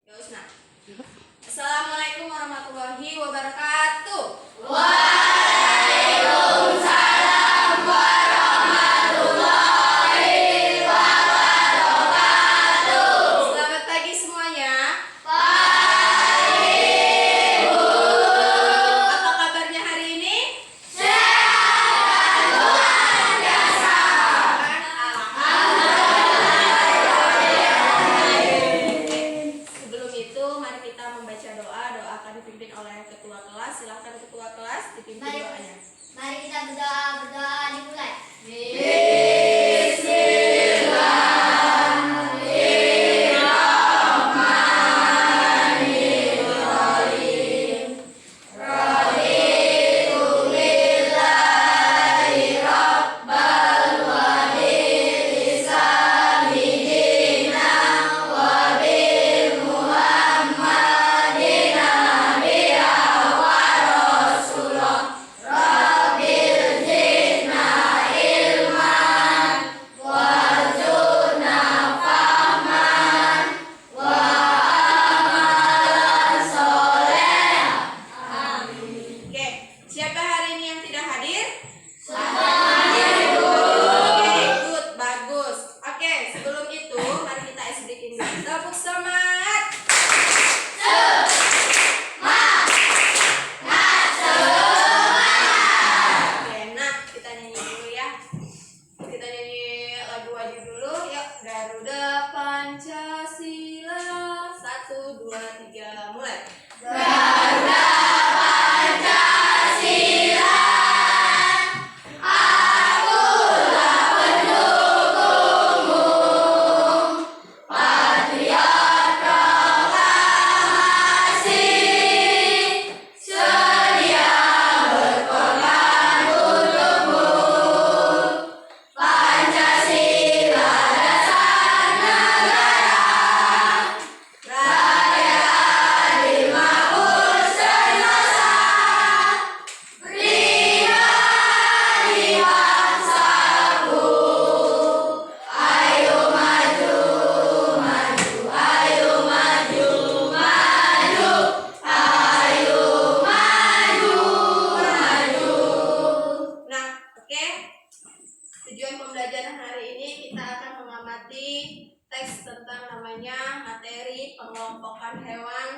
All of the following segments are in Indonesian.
Assalamualaikum warahmatullahi wabarakatuh. Waalaikumsalam warahmatullahi wabarakatuh. Selamat pagi semuanya. Pagi, Bu. Apa kabarnya hari ini? Sehat luar biasa. Sebelum itu, mari kita membaca doa. Doa akan dipimpin oleh ketua kelas. Silakan ketua kelas dipimpin doanya. Mari kita berdoa dimulai. Oke, siapa hari ini yang tidak hadir? Semuanya, Bu. Oke, good, bagus. Oke, sebelum itu, mari kita ice breaking dulu. Tepuk semangat. Oke, nah kita nyanyi dulu ya. Kita nyanyi lagu wajib dulu. Yuk, Garuda Pancasila. 1, 2, 3, mulai. Garuda Pancasila, akulah pendukungmu, patriot proklamasi, sedia berkorban untukmu. Pancasila dasar negara, raya adil makmur sentosa, pribadi bangsaku. Ayo maju, maju, ayo maju, maju, ayo maju, maju. Nah, oke. Tujuan pembelajaran hari ini kita akan mengamati teks tentang namanya materi pengelompokan hewan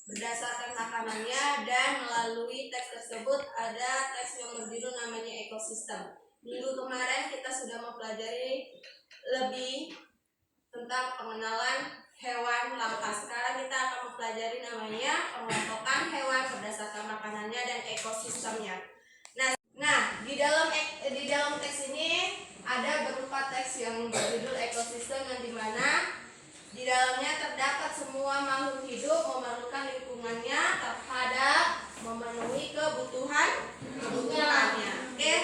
berdasarkan makanannya, dan melalui teks tersebut ada teks yang berjudul namanya ekosistem. Minggu kemarin kita sudah mempelajari lebih tentang pengenalan hewan langka. Sekarang kita akan mempelajari namanya pengelompokan hewan berdasarkan makanannya dan ekosistemnya. Nah, di dalam teks ini ada berupa teks yang berjudul ekosistem, yang dimana di dalamnya terdapat semua makhluk hidup memerlukan lingkungannya terhadap memenuhi kebutuhannya. Oke,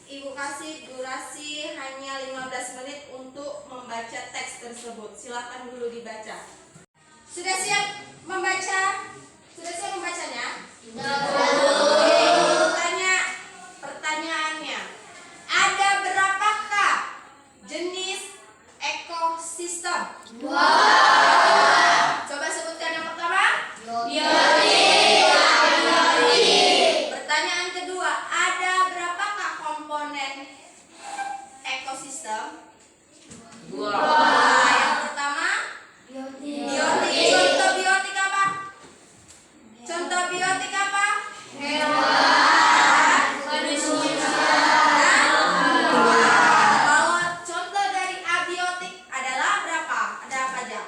Ibu kasih durasi hanya 15 menit untuk membaca teks tersebut. Silakan dulu dibaca. Sudah siap membaca? Sudah siap membacanya? Pertanyaannya, ada berapakah jenis ekosistem? Coba sebutkan yang pertama. Pertanyaan kedua, ada berapakah komponen ekosistem? Yang pertama, biotik. Contoh biotik apa? Contoh biotik apa? Kalau contoh dari abiotik adalah berapa? Ada apa aja?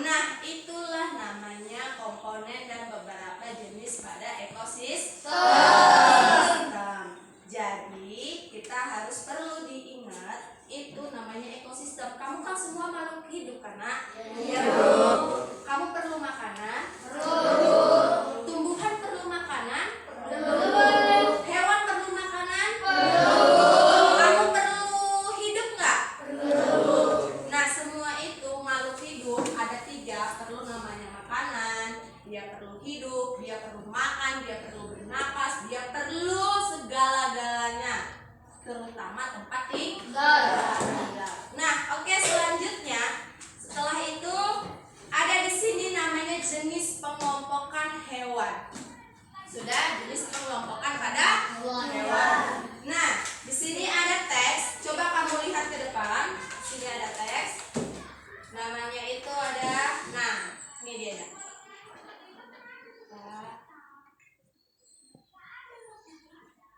Nah, itulah namanya komponen dan beberapa jenis pada ekosistem. terutama tempat tinggal. Nah, oke, selanjutnya setelah itu ada di sini namanya jenis pengelompokan hewan. Sudah, jenis pengelompokan pada hewan. Nah, di sini ada teks. Coba kamu lihat ke depan. Di sini ada teks. Namanya itu ada. Nah, ini dia.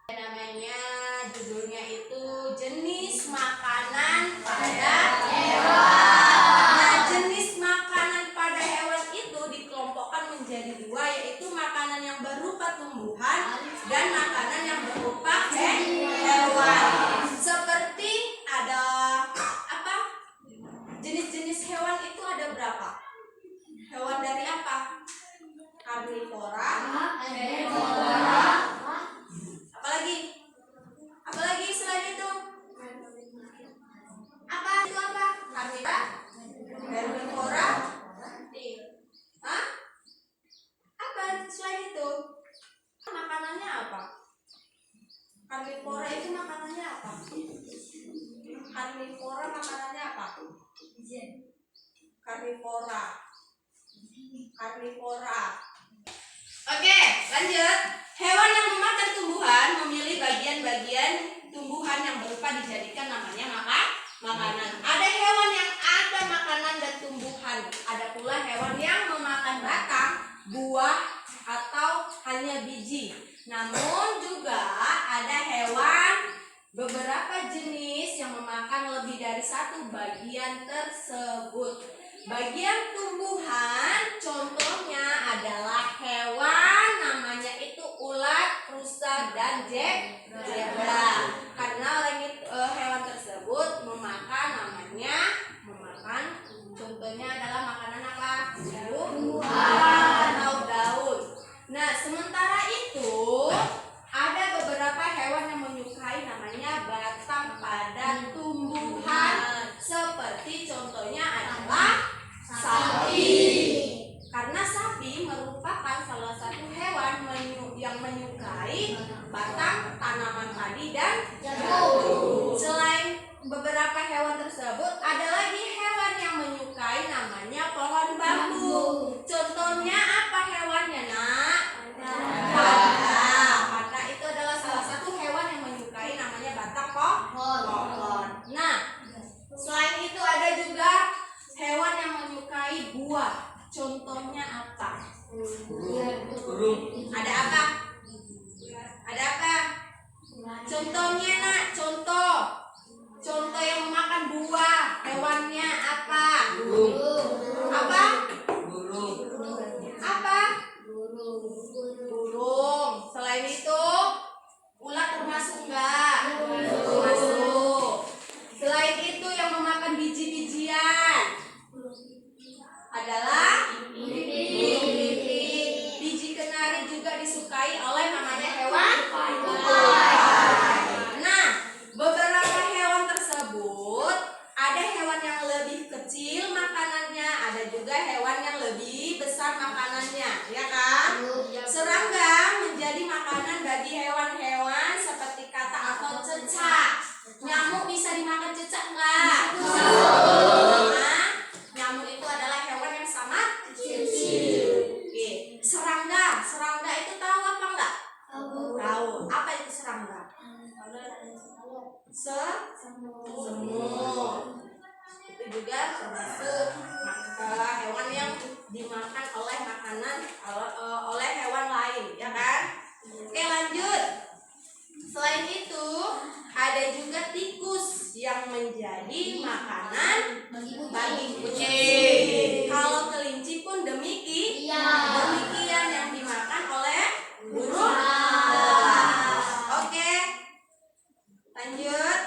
Namanya judulnya itu jenis makanan pada hewan. Nah, jenis makanan pada hewan itu dikelompokkan menjadi dua, yaitu makanan yang berupa tumbuhan dan makanan yang berupa hewan. Seperti ada apa? Jenis-jenis hewan itu ada berapa? Hewan dari apa? Karnivora. Apalagi selain itu? Apa itu apa? Karnivora? Herbivora? Hah? Apa selain itu? Makanannya apa? Karnivora itu makanannya apa? Karnivora makanannya apa? Karnivora. Oke, lanjut. Hewan yang memakan tumbuhan memilih bagian-bagian tumbuhan yang berupa dijadikan namanya makanan. Ada hewan yang ada makanan dan tumbuhan. Ada pula hewan yang memakan batang, buah, atau hanya biji. Namun juga ada hewan beberapa jenis yang memakan lebih dari satu bagian tersebut. Bagian tumbuhan contohnya adalah hewan namanya itu ulat, rusa, dan zebra. Karena hewan tersebut memakan contohnya adalah makanan apa? Buah atau daun. Nah, sementara itu ada beberapa hewan yang menyukai namanya batang pada tumbuhan. Seperti contohnya adalah sapi. Karena sapi merupakan salah satu hewan yang menyukai batang tanaman padi dan jagung. Selain beberapa hewan tersebut, ada lagi hewan yang menyukai namanya pohon bambu. Contohnya apa hewannya, Nak? Panda itu adalah salah satu hewan yang menyukai namanya batang pohon. Nah, selain itu ada juga hewan yang menyukai buah. Contohnya apa? Burung. Ada apa? Contohnya, Nak, contoh yang memakan buah. Hewannya apa? Burung. Apa? Burung. Apa? Burung. Selain itu, ulat termasuk enggak? Termasuk. Selain itu yang memakan biji-bijian adalah pipit. Biji kenari juga disukai oleh namanya hewan buah. Nah, beberapa hewan tersebut ada hewan yang lebih kecil makanannya, ada juga hewan yang lebih besar makanannya, ya kan? Serangga menjadi makanan bagi hewan-hewan seperti kata atau cecak. Nyamuk bisa dimakan cecak enggak? Nah, nyamuk itu adalah hewan yang sangat kecil. Oke. Serangga itu tahu apa enggak? Tahu. Apa itu serangga? Semut. Itu juga termasuk hewan yang dimakan oleh hewan lain, ya kan? Oke, lanjut. Selain itu, ada juga tikus yang menjadi makanan bagi kucing. Kalau kelinci pun demikian yang dimakan oleh burung. Oke, lanjut.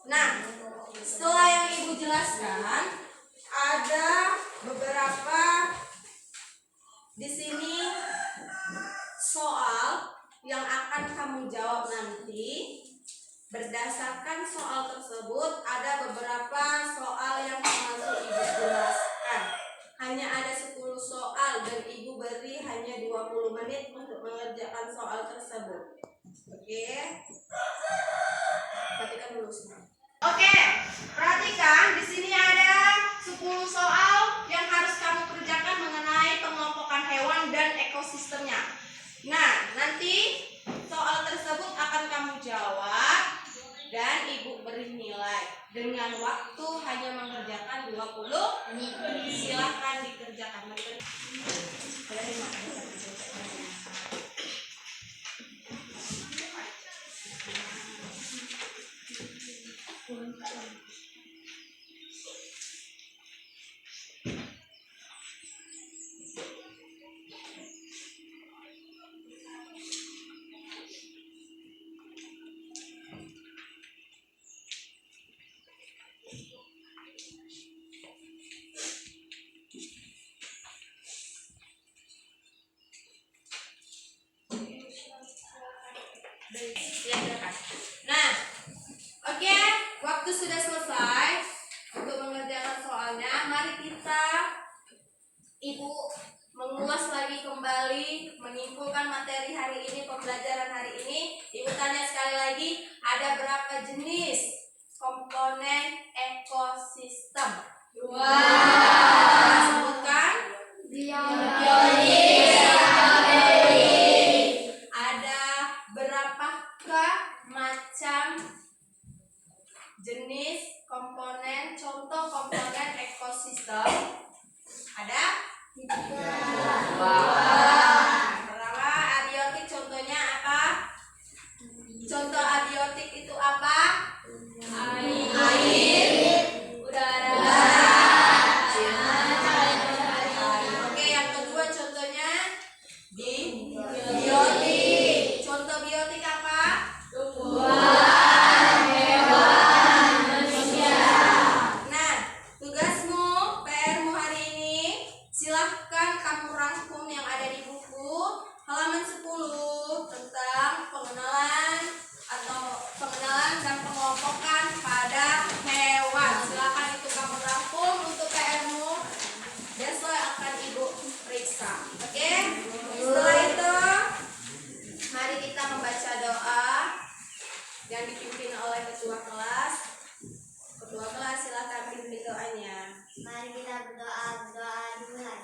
Nah, setelah yang Ibu jelaskan, ada beberapa di sini soal yang akan kamu jawab nanti. Berdasarkan soal tersebut, ada beberapa soal yang masih Ibu jelaskan. Hanya ada 10 soal dan Ibu beri hanya 20 menit untuk mengerjakan soal tersebut. Oke. Perhatikan dulu semua. Oke, perhatikan di sini ada 10 soal yang harus kamu kerjakan mengenai pengelompokan hewan dan ekosistemnya. Nah, nanti soal tersebut akan kamu jawab dan ibu beri nilai dengan waktu hanya mengerjakan 20 menit. Silakan dikerjakan. Nah, oke, waktu sudah selesai untuk mengerjakan soalnya. Mari kita ibu mengulas lagi kembali, menyimpulkan materi hari ini, pembelajaran hari ini. Ibu tanya sekali lagi, ada berapa jenis komponen ekosistem? Sebutkan. Ada berapakah macam jenis komponen, contoh komponen ekosistem? Ada? Pertama, abiotik contohnya apa? Contoh abiotik itu apa? Air, udara. Oke, yang kedua contohnya biotik. Contoh biotik apa? Nah, tugasmu, PR-mu hari ini, silahkan kamu rangkum yang ada di buku halaman 10 tentang pengenalan dan pengelompokan pada hewan. Silahkan itu kamu rangkum untuk PR-mu. Besok akan ibu periksa. Oke? Setelah itu, mari kita membaca doa yang dipimpin oleh ketua kelas. Ketua kelas, silakan pimpin doanya. Mari kita berdoa dimulai.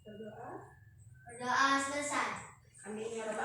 Berdoa. Berdoa selesai. Amin ya rabbal